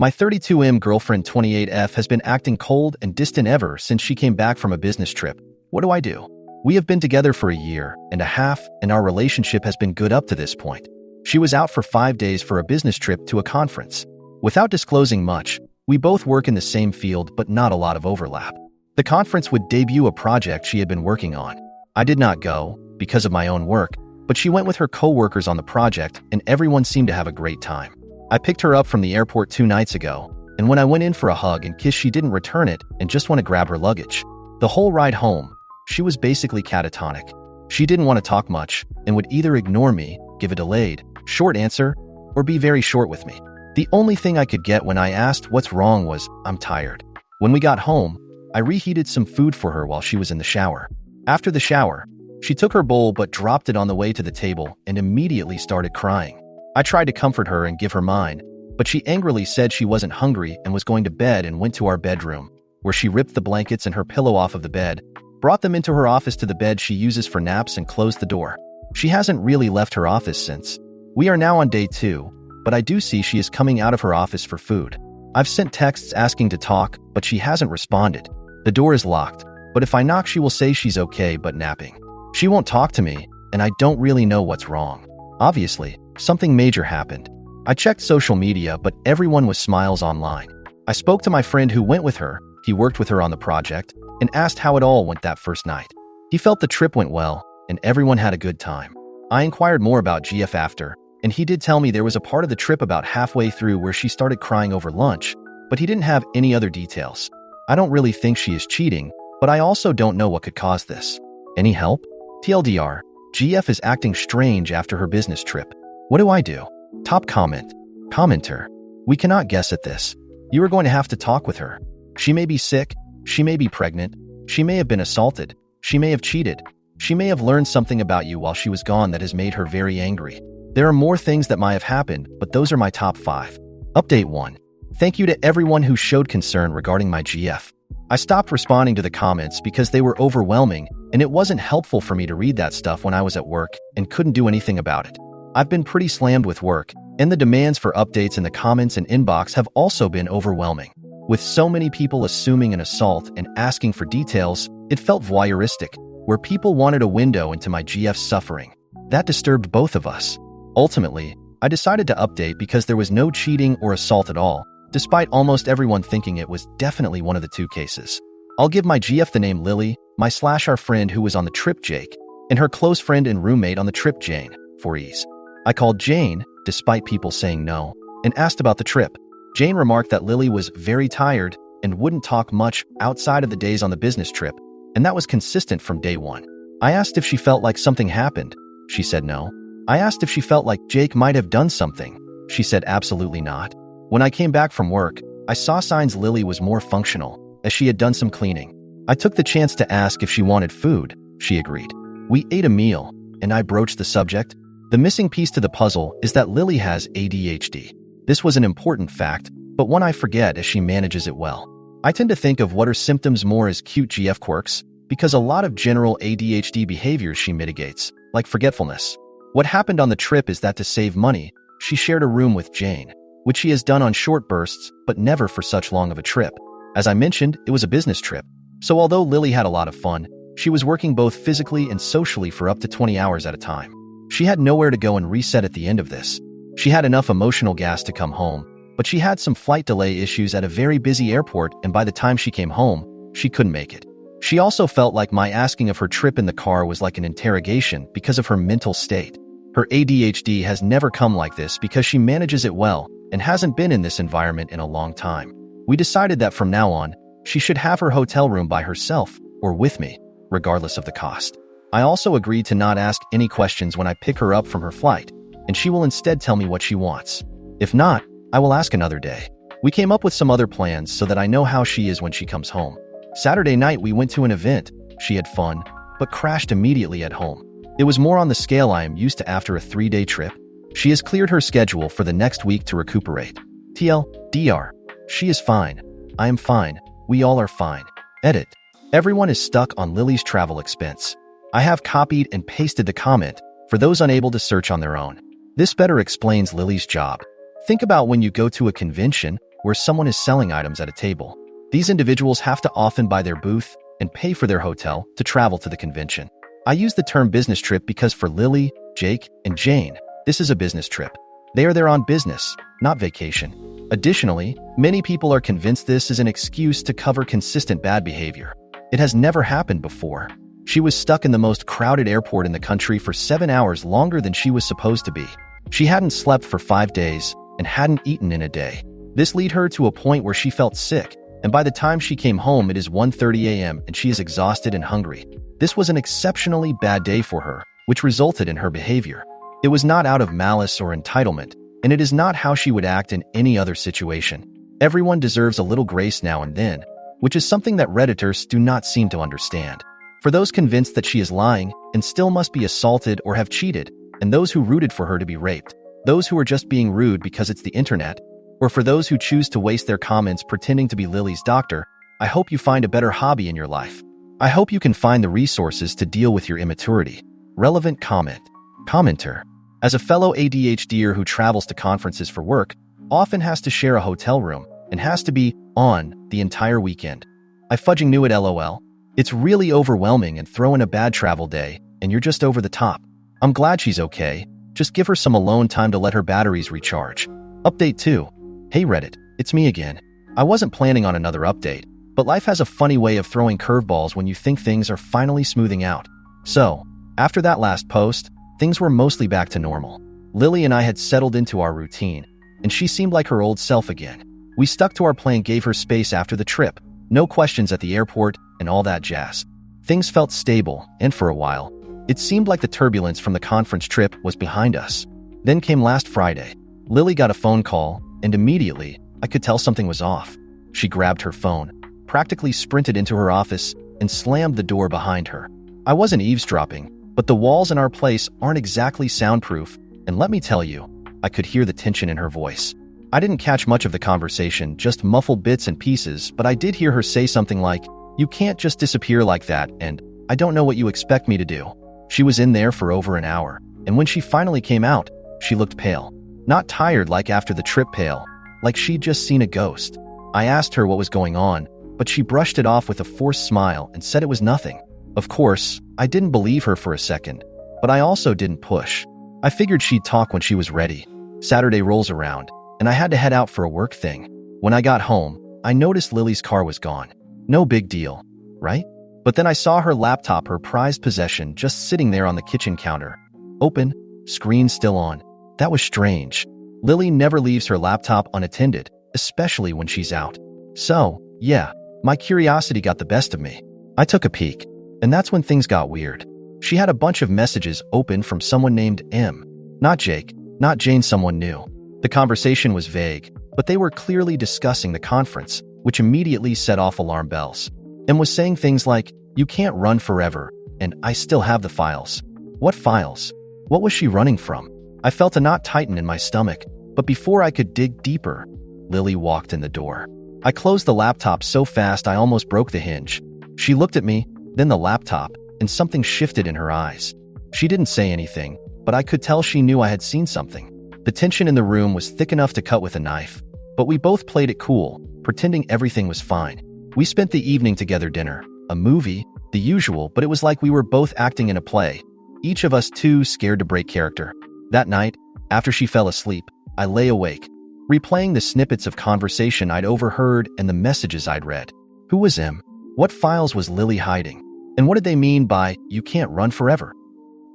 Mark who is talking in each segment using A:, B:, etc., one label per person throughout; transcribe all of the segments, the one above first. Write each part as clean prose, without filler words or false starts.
A: My 32M girlfriend 28F has been acting cold and distant ever since she came back from a business trip. What do I do? We have been together for a year and a half, and our relationship has been good up to this point. She was out for 5 days for a business trip to a conference. Without disclosing much, we both work in the same field but not a lot of overlap. The conference would debut a project she had been working on. I did not go, because of my own work, but she went with her co-workers on the project and everyone seemed to have a great time. I picked her up from the airport 2 nights ago, and when I went in for a hug and kiss, she didn't return it and just want to grab her luggage. The whole ride home, she was basically catatonic. She didn't want to talk much and would either ignore me, give a delayed, short answer, or be very short with me. The only thing I could get when I asked what's wrong was, "I'm tired." When we got home, I reheated some food for her while she was in the shower. After the shower, she took her bowl but dropped it on the way to the table and immediately started crying. I tried to comfort her and give her mine, but she angrily said she wasn't hungry and was going to bed and went to our bedroom, where she ripped the blankets and her pillow off of the bed, brought them into her office to the bed she uses for naps, and closed the door. She hasn't really left her office since. We are now on day 2, but I do see she is coming out of her office for food. I've sent texts asking to talk, but she hasn't responded. The door is locked, but if I knock she will say she's okay but napping. She won't talk to me, and I don't really know what's wrong. Obviously, something major happened. I checked social media, but everyone was smiles online. I spoke to my friend who went with her, he worked with her on the project, and asked how it all went that first night. He felt the trip went well, and everyone had a good time. I inquired more about GF after, and he did tell me there was a part of the trip about halfway through where she started crying over lunch, but he didn't have any other details. I don't really think she is cheating, but I also don't know what could cause this. Any help? TLDR, GF is acting strange after her business trip. What do I do? Top comment. Commenter. We cannot guess at this. You are going to have to talk with her. She may be sick, she may be pregnant, she may have been assaulted, she may have cheated, she may have learned something about you while she was gone that has made her very angry. There are more things that might have happened, but those are my top 5. Update 1. Thank you to everyone who showed concern regarding my GF. I stopped responding to the comments because they were overwhelming, and it wasn't helpful for me to read that stuff when I was at work and couldn't do anything about it. I've been pretty slammed with work, and the demands for updates in the comments and inbox have also been overwhelming. With so many people assuming an assault and asking for details, it felt voyeuristic, where people wanted a window into my GF's suffering. That disturbed both of us. Ultimately, I decided to update because there was no cheating or assault at all, despite almost everyone thinking it was definitely one of the 2 cases. I'll give my GF the name Lily, our friend who was on the trip Jake, and her close friend and roommate on the trip Jane, for ease. I called Jane, despite people saying no, and asked about the trip. Jane remarked that Lily was very tired and wouldn't talk much outside of the days on the business trip, and that was consistent from day 1. I asked if she felt like something happened. She said no. I asked if she felt like Jake might have done something. She said absolutely not. When I came back from work, I saw signs Lily was more functional, as she had done some cleaning. I took the chance to ask if she wanted food. She agreed. We ate a meal, and I broached the subject. The missing piece to the puzzle is that Lily has ADHD. This was an important fact, but one I forget as she manages it well. I tend to think of what are symptoms more as cute GF quirks, because a lot of general ADHD behaviors she mitigates, like forgetfulness. What happened on the trip is that to save money, she shared a room with Jane, which she has done on short bursts, but never for such long of a trip. As I mentioned, it was a business trip. So although Lily had a lot of fun, she was working both physically and socially for up to 20 hours at a time. She had nowhere to go and reset at the end of this. She had enough emotional gas to come home, but she had some flight delay issues at a very busy airport, and by the time she came home, she couldn't make it. She also felt like my asking of her trip in the car was like an interrogation because of her mental state. Her ADHD has never come like this because she manages it well and hasn't been in this environment in a long time. We decided that from now on, she should have her hotel room by herself or with me, regardless of the cost. I also agreed to not ask any questions when I pick her up from her flight, and she will instead tell me what she wants. If not, I will ask another day. We came up with some other plans so that I know how she is when she comes home. Saturday night we went to an event. She had fun, but crashed immediately at home. It was more on the scale I am used to after a 3-day trip. She has cleared her schedule for the next week to recuperate. TLDR. She is fine. I am fine. We all are fine. Edit. Everyone is stuck on Lily's travel expense. I have copied and pasted the comment for those unable to search on their own. This better explains Lily's job. Think about when you go to a convention where someone is selling items at a table. These individuals have to often buy their booth and pay for their hotel to travel to the convention. I use the term business trip because for Lily, Jake, and Jane, this is a business trip. They are there on business, not vacation. Additionally, many people are convinced this is an excuse to cover consistent bad behavior. It has never happened before. She was stuck in the most crowded airport in the country for 7 hours longer than she was supposed to be. She hadn't slept for 5 days and hadn't eaten in a day. This led her to a point where she felt sick, and by the time she came home, it is 1:30 a.m. and she is exhausted and hungry. This was an exceptionally bad day for her, which resulted in her behavior. It was not out of malice or entitlement, and it is not how she would act in any other situation. Everyone deserves a little grace now and then, which is something that Redditors do not seem to understand. For those convinced that she is lying and still must be assaulted or have cheated, and those who rooted for her to be raped, those who are just being rude because it's the internet, or for those who choose to waste their comments pretending to be Lily's doctor, I hope you find a better hobby in your life. I hope you can find the resources to deal with your immaturity. Relevant comment. Commenter. As a fellow ADHDer who travels to conferences for work, often has to share a hotel room, and has to be on the entire weekend. I fudging knew it, lol. It's really overwhelming and throw in a bad travel day, and you're just over the top. I'm glad she's okay. Just give her some alone time to let her batteries recharge. Update 2. Hey Reddit, it's me again. I wasn't planning on another update, but life has a funny way of throwing curveballs when you think things are finally smoothing out. So, after that last post, things were mostly back to normal. Lily and I had settled into our routine, and she seemed like her old self again. We stuck to our plan, gave her space after the trip, no questions at the airport, and all that jazz. Things felt stable, and for a while, it seemed like the turbulence from the conference trip was behind us. Then came last Friday. Lily got a phone call, and immediately, I could tell something was off. She grabbed her phone, practically sprinted into her office, and slammed the door behind her. I wasn't eavesdropping, but the walls in our place aren't exactly soundproof, and let me tell you, I could hear the tension in her voice. I didn't catch much of the conversation, just muffled bits and pieces, but I did hear her say something like, "You can't just disappear like that, and I don't know what you expect me to do." She was in there for over an hour, and when she finally came out, she looked pale. Not tired like after the trip, pale, like she'd just seen a ghost. I asked her what was going on, but she brushed it off with a forced smile and said it was nothing. Of course, I didn't believe her for a second, but I also didn't push. I figured she'd talk when she was ready. Saturday rolls around, and I had to head out for a work thing. When I got home, I noticed Lily's car was gone. No big deal, right? But then I saw her laptop, her prized possession, just sitting there on the kitchen counter. Open, screen still on. That was strange. Lily never leaves her laptop unattended, especially when she's out. So, yeah, my curiosity got the best of me. I took a peek, and that's when things got weird. She had a bunch of messages open from someone named M. Not Jake, not Jane, someone new. The conversation was vague, but they were clearly discussing the conference, which immediately set off alarm bells. M was saying things like, "You can't run forever," and "I still have the files." What files? What was she running from? I felt a knot tighten in my stomach, but before I could dig deeper, Lily walked in the door. I closed the laptop so fast I almost broke the hinge. She looked at me, then the laptop, and something shifted in her eyes. She didn't say anything, but I could tell she knew I had seen something. The tension in the room was thick enough to cut with a knife, but we both played it cool, pretending everything was fine. We spent the evening together, dinner, a movie, the usual, but it was like we were both acting in a play, each of us too scared to break character. That night, after she fell asleep, I lay awake, replaying the snippets of conversation I'd overheard and the messages I'd read. Who was M? What files was Lily hiding? And what did they mean by, "You can't run forever"?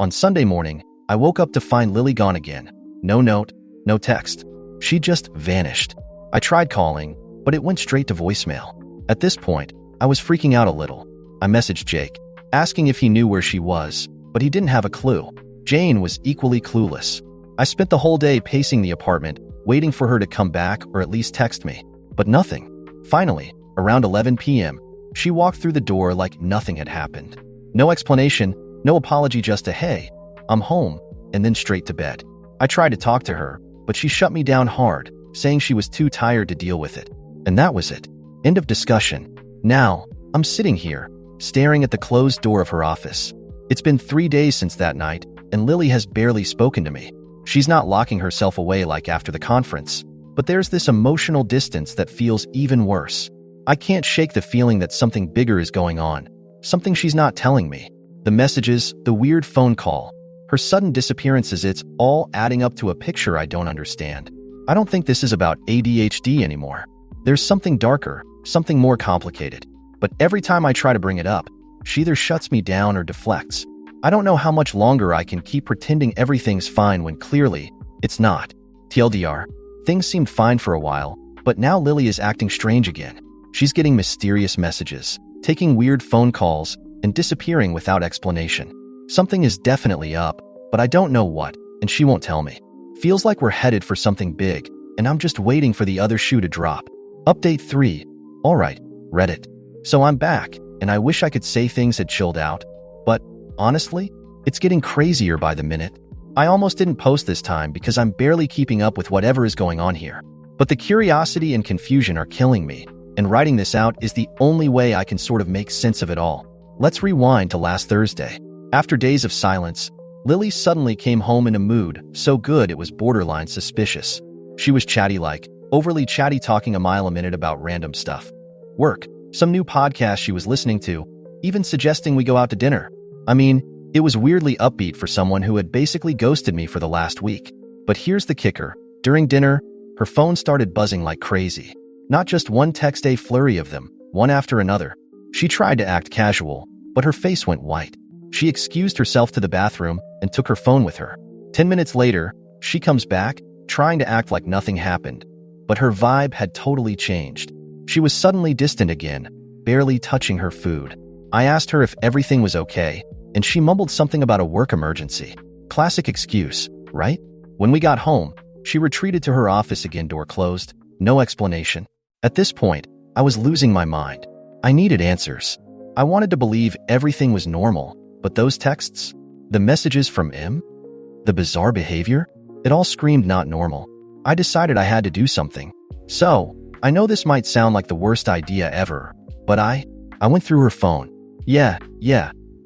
A: On Sunday morning, I woke up to find Lily gone again. No note, no text. She just vanished. I tried calling, but it went straight to voicemail. At this point, I was freaking out a little. I messaged Jake, asking if he knew where she was, but he didn't have a clue. Jane was equally clueless. I spent the whole day pacing the apartment, waiting for her to come back or at least text me, but nothing. Finally, around 11 p.m., she walked through the door like nothing had happened. No explanation, no apology, just a "Hey, I'm home," and then straight to bed. I tried to talk to her, but she shut me down hard, saying she was too tired to deal with it. And that was it. End of discussion. Now, I'm sitting here, staring at the closed door of her office. It's been 3 days since that night, and Lily has barely spoken to me. She's not locking herself away like after the conference. But there's this emotional distance that feels even worse. I can't shake the feeling that something bigger is going on, something she's not telling me. The messages, the weird phone call, her sudden disappearances, it's all adding up to a picture I don't understand. I don't think this is about ADHD anymore. There's something darker, something more complicated. But every time I try to bring it up, she either shuts me down or deflects. I don't know how much longer I can keep pretending everything's fine when clearly it's not. TLDR, things seemed fine for a while, but now Lily is acting strange again. She's getting mysterious messages, taking weird phone calls, and disappearing without explanation. Something is definitely up, but I don't know what, and she won't tell me. Feels like we're headed for something big, and I'm just waiting for the other shoe to drop. Update 3. Alright, Reddit. So I'm back, and I wish I could say things had chilled out, but honestly, it's getting crazier by the minute. I almost didn't post this time because I'm barely keeping up with whatever is going on here. But the curiosity and confusion are killing me, and writing this out is the only way I can sort of make sense of it all. Let's rewind to last Thursday. After days of silence, Lily suddenly came home in a mood so good it was borderline suspicious. She was chatty-like, overly chatty, talking a mile a minute about random stuff. Work, some new podcast she was listening to, even suggesting we go out to dinner. I mean, it was weirdly upbeat for someone who had basically ghosted me for the last week. But here's the kicker. During dinner, her phone started buzzing like crazy. Not just one text, a flurry of them, one after another. She tried to act casual, but her face went white. She excused herself to the bathroom and took her phone with her. 10 minutes later, she comes back, trying to act like nothing happened. But her vibe had totally changed. She was suddenly distant again, barely touching her food. I asked her if everything was okay, and she mumbled something about a work emergency. Classic excuse, right? When we got home, she retreated to her office again, door closed, no explanation. At this point, I was losing my mind. I needed answers. I wanted to believe everything was normal, but those texts, the messages from M, the bizarre behavior, it all screamed not normal. I decided I had to do something. So, I know this might sound like the worst idea ever, but I went through her phone. Yeah,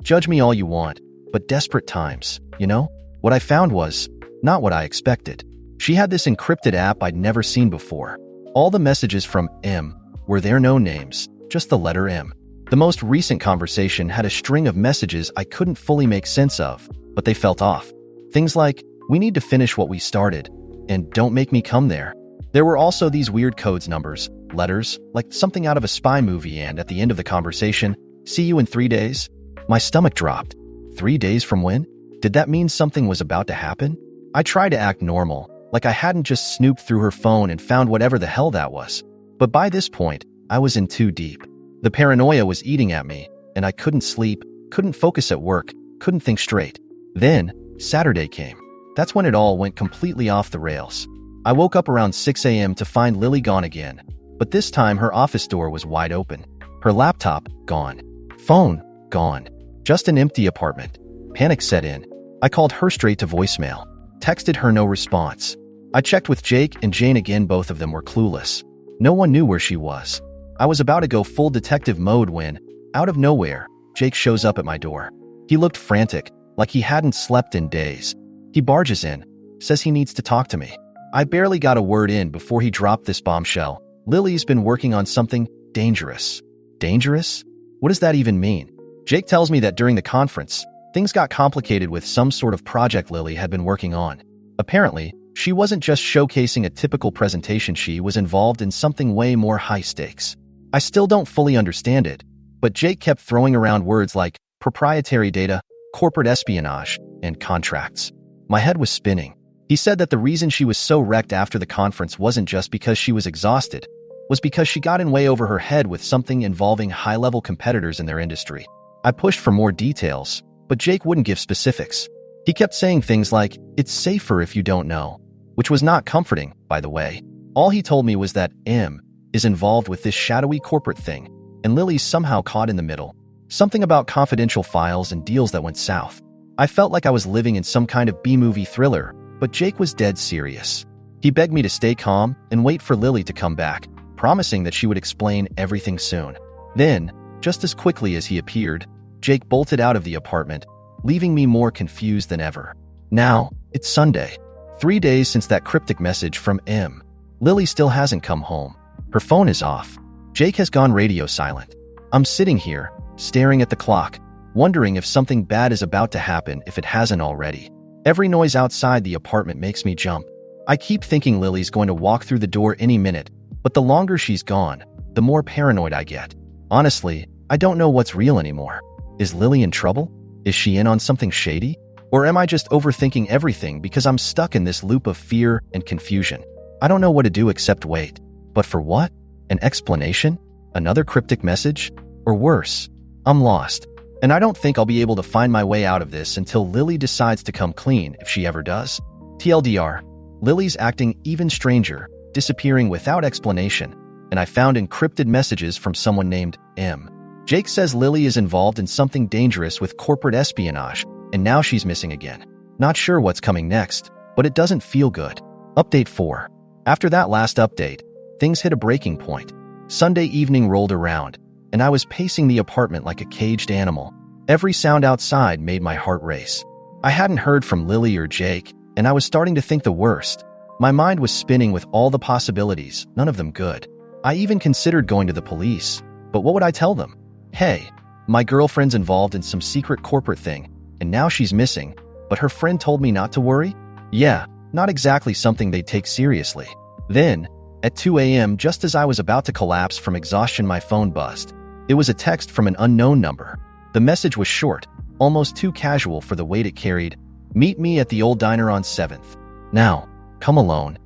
A: judge me all you want, but desperate times, you know? What I found was not what I expected. She had this encrypted app I'd never seen before. All the messages from M were there, no names, just the letter M. The most recent conversation had a string of messages I couldn't fully make sense of, but they felt off. Things like, we need to finish what we started, and don't make me come there. There were also these weird codes, numbers, letters, like something out of a spy movie, and at the end of the conversation, see you in 3 days? My stomach dropped. 3 days from when? Did that mean something was about to happen? I tried to act normal, like I hadn't just snooped through her phone and found whatever the hell that was. But by this point, I was in too deep. The paranoia was eating at me, and I couldn't sleep, couldn't focus at work, couldn't think straight. Then, Saturday came. That's when it all went completely off the rails. I woke up around 6 a.m. to find Lily gone again, but this time her office door was wide open. Her laptop, gone. Phone, gone. Just an empty apartment. Panic set in. I called her straight to voicemail. Texted her, no response. I checked with Jake and Jane again, both of them were clueless. No one knew where she was. I was about to go full detective mode when, out of nowhere, Jake shows up at my door. He looked frantic, like he hadn't slept in days. He barges in, says he needs to talk to me. I barely got a word in before he dropped this bombshell. Lily's been working on something dangerous. Dangerous? What does that even mean? Jake tells me that during the conference, things got complicated with some sort of project Lily had been working on. Apparently, she wasn't just showcasing a typical presentation, she was involved in something way more high stakes. I still don't fully understand it, but Jake kept throwing around words like proprietary data, corporate espionage, and contracts. My head was spinning. He said that the reason she was so wrecked after the conference wasn't just because she was exhausted, was because she got in way over her head with something involving high-level competitors in their industry. I pushed for more details, but Jake wouldn't give specifics. He kept saying things like, it's safer if you don't know, which was not comforting, by the way. All he told me was that M is involved with this shadowy corporate thing, and Lily's somehow caught in the middle. Something about confidential files and deals that went south. I felt like I was living in some kind of B-movie thriller, but Jake was dead serious. He begged me to stay calm and wait for Lily to come back, promising that she would explain everything soon. Then, just as quickly as he appeared, Jake bolted out of the apartment, leaving me more confused than ever. Now, it's Sunday. 3 days since that cryptic message from M. Lily still hasn't come home. Her phone is off. Jake has gone radio silent. I'm sitting here, staring at the clock, wondering if something bad is about to happen if it hasn't already. Every noise outside the apartment makes me jump. I keep thinking Lily's going to walk through the door any minute, but the longer she's gone, the more paranoid I get. Honestly, I don't know what's real anymore. Is Lily in trouble? Is she in on something shady? Or am I just overthinking everything because I'm stuck in this loop of fear and confusion? I don't know what to do except wait. But for what? An explanation? Another cryptic message? Or worse, I'm lost. And I don't think I'll be able to find my way out of this until Lily decides to come clean, if she ever does. TLDR, Lily's acting even stranger, disappearing without explanation, and I found encrypted messages from someone named M. Jake says Lily is involved in something dangerous with corporate espionage, and now she's missing again. Not sure what's coming next, but it doesn't feel good. Update 4. After that last update, things hit a breaking point. Sunday evening rolled around, and I was pacing the apartment like a caged animal. Every sound outside made my heart race. I hadn't heard from Lily or Jake, and I was starting to think the worst. My mind was spinning with all the possibilities, none of them good. I even considered going to the police, but what would I tell them? Hey, my girlfriend's involved in some secret corporate thing, and now she's missing, but her friend told me not to worry? Yeah, not exactly something they'd take seriously. Then, at 2 a.m., just as I was about to collapse from exhaustion, my phone buzzed. It was a text from an unknown number. The message was short, almost too casual for the weight it carried. Meet me at the old diner on 7th. Now, come alone.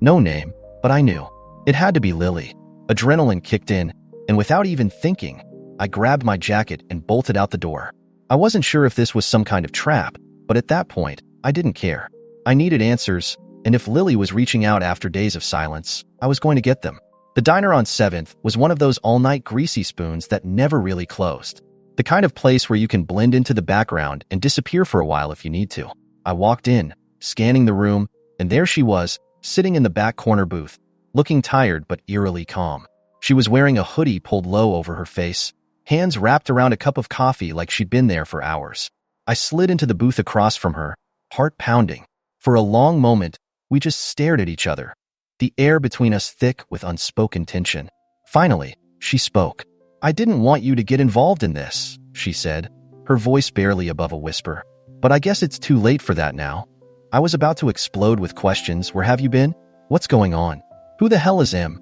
A: No name, but I knew. It had to be Lily. Adrenaline kicked in, and without even thinking, I grabbed my jacket and bolted out the door. I wasn't sure if this was some kind of trap, but at that point, I didn't care. I needed answers, and if Lily was reaching out after days of silence, I was going to get them. The diner on 7th was one of those all-night greasy spoons that never really closed. The kind of place where you can blend into the background and disappear for a while if you need to. I walked in, scanning the room, and there she was, sitting in the back corner booth, looking tired but eerily calm. She was wearing a hoodie pulled low over her face, hands wrapped around a cup of coffee like she'd been there for hours. I slid into the booth across from her, heart pounding. For a long moment, we just stared at each other, the air between us thick with unspoken tension. Finally, she spoke. I didn't want you to get involved in this, she said, her voice barely above a whisper. But I guess it's too late for that now. I was about to explode with questions. Where have you been? What's going on? Who the hell is M?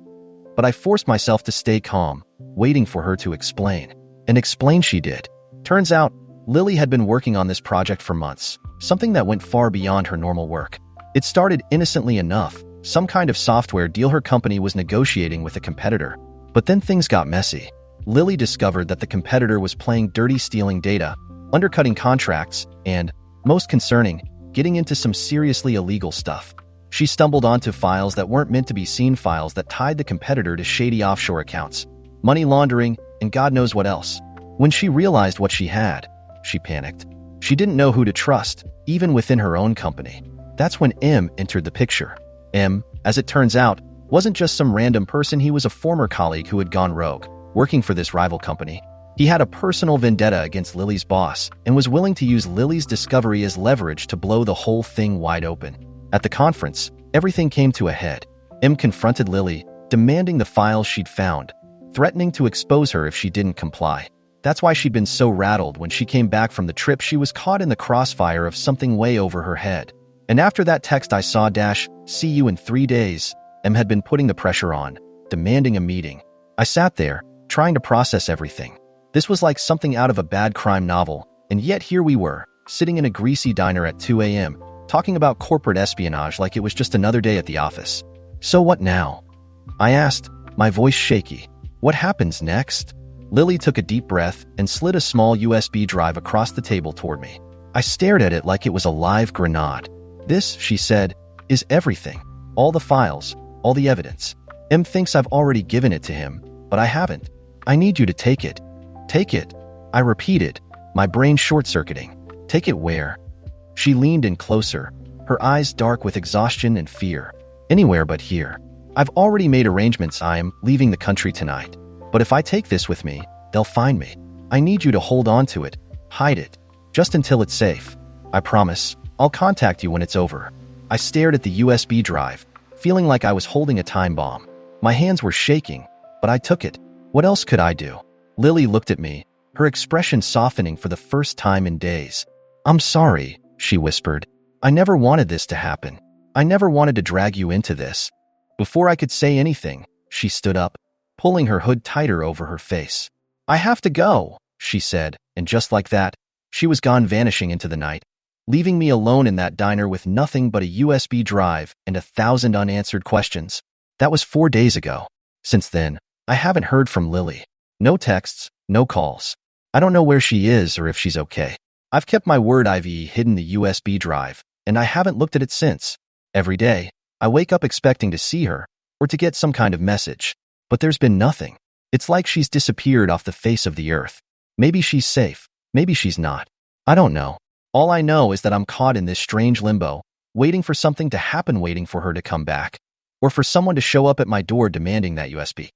A: But I forced myself to stay calm, waiting for her to explain. And explain she did. Turns out, Lily had been working on this project for months, something that went far beyond her normal work. It started innocently enough, some kind of software deal her company was negotiating with a competitor. But then things got messy. Lily discovered that the competitor was playing dirty, stealing data, undercutting contracts, and, most concerning, getting into some seriously illegal stuff. She stumbled onto files that weren't meant to be seen, files that tied the competitor to shady offshore accounts, money laundering, and God knows what else. When she realized what she had, she panicked. She didn't know who to trust, even within her own company. That's when M entered the picture. M, as it turns out, wasn't just some random person. He was a former colleague who had gone rogue, working for this rival company. He had a personal vendetta against Lily's boss and was willing to use Lily's discovery as leverage to blow the whole thing wide open. At the conference, everything came to a head. M confronted Lily, demanding the files she'd found, threatening to expose her if she didn't comply. That's why she'd been so rattled when she came back from the trip. She was caught in the crossfire of something way over her head. And after that text I saw "See you in 3 days," M had been putting the pressure on, demanding a meeting. I sat there, trying to process everything. This was like something out of a bad crime novel, and yet here we were, sitting in a greasy diner at 2 a.m., talking about corporate espionage like it was just another day at the office. So what now? I asked, my voice shaky. What happens next? Lily took a deep breath and slid a small USB drive across the table toward me. I stared at it like it was a live grenade. This, she said, is everything. All the files, all the evidence. M thinks I've already given it to him, but I haven't. I need you to take it. Take it. I repeated, my brain short-circuiting. Take it where? She leaned in closer, her eyes dark with exhaustion and fear. Anywhere but here. I've already made arrangements. I am leaving the country tonight. But if I take this with me, they'll find me. I need you to hold on to it, hide it, just until it's safe. I promise, I'll contact you when it's over. I stared at the USB drive, feeling like I was holding a time bomb. My hands were shaking, but I took it. What else could I do? Lily looked at me, her expression softening for the first time in days. "I'm sorry," she whispered. "I never wanted this to happen. I never wanted to drag you into this." Before I could say anything, she stood up, pulling her hood tighter over her face. "I have to go," she said, and just like that, she was gone, vanishing into the night, leaving me alone in that diner with nothing but a USB drive and 1,000 unanswered questions. That was 4 days ago. Since then, I haven't heard from Lily. No texts, no calls. I don't know where she is or if she's okay. I've kept my word, i.e. hidden the USB drive, and I haven't looked at it since. Every day, I wake up expecting to see her or to get some kind of message, but there's been nothing. It's like she's disappeared off the face of the earth. Maybe she's safe, maybe she's not. I don't know. All I know is that I'm caught in this strange limbo, waiting for something to happen, waiting for her to come back, or for someone to show up at my door demanding that USB.